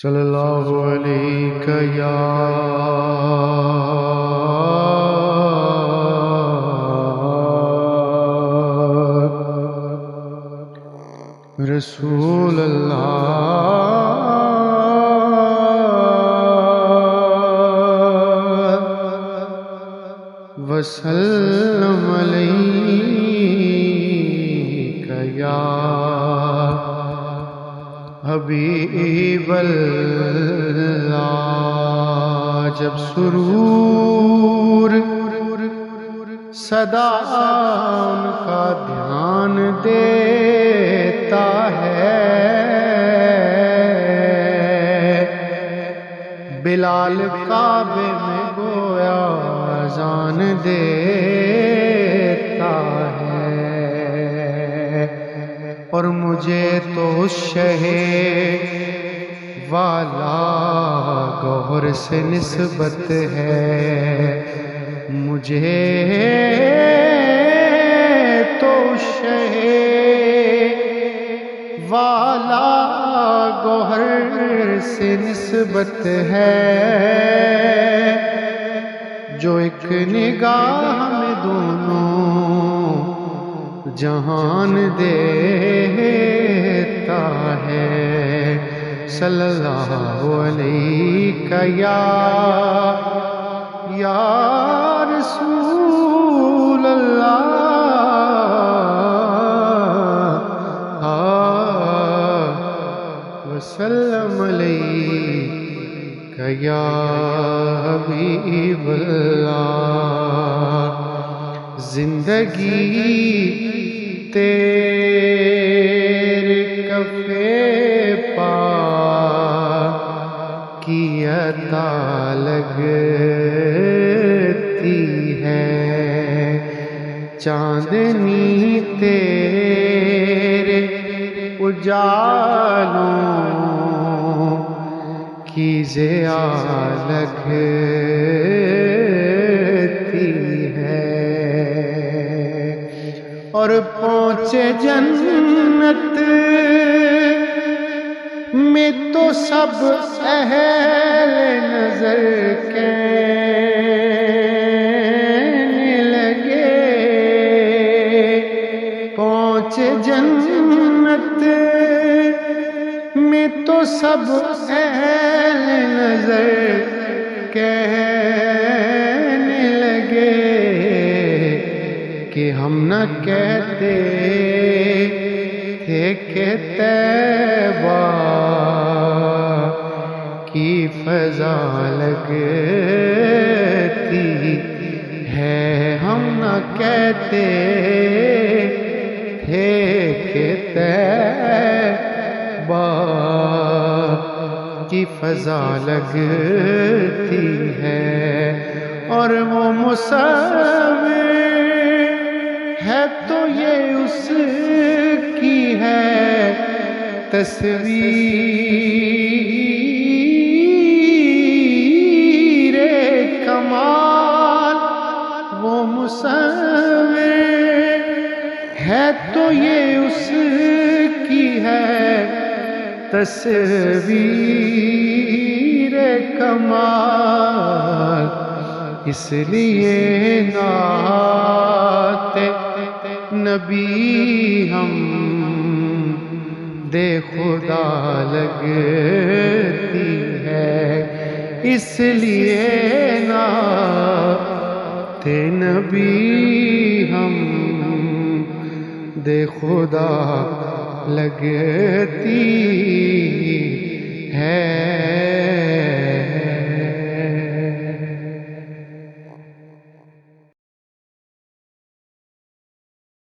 صلی اللہ علیہ یا رسول اللہ وسلم علیک یا حبیب اللہ۔ جب سرور صدا ان کا دھیان دیتا ہے، بلال کعبے میں گویا اذان دیتا ہے، اور مجھے تو شہ والا گوہر سے نسبت ہے، مجھے تو شہ والا گوہر سے نسبت ہے، جو ایک نگاہ میں دونوں جہان دیتا ہے۔ صلی اللہ علیہ یا رسول اللہ وسلم علیہ یا حبیب اللہ۔ زندگی تیرے کفے پا کی عطا لگتی ہے، چاندنی تیرے اجالوں کی ضیا لگتی ہے، اور پہنچے جنت میں تو سب اہل نظر کہنے لگے، پہنچے جنت میں تو سب اہل نظر کہنے لگے کہ ہم نہ کہتے تھے کہ طیبہ کی فضا لگتی ہے، ہم نہ کہتے تھے کہ طیبہ کی فضا لگتی ہے، اور وہ مصور ہے تو یہ اس کی ہے تصویر کمال، وہ مصور ہے تو یہ اس کی ہے تصویر کمال، اس لیے نعت نبی ہم دے خدا لگتی ہے، اس لیے نعت نبی ہم دے خدا لگتی ہے۔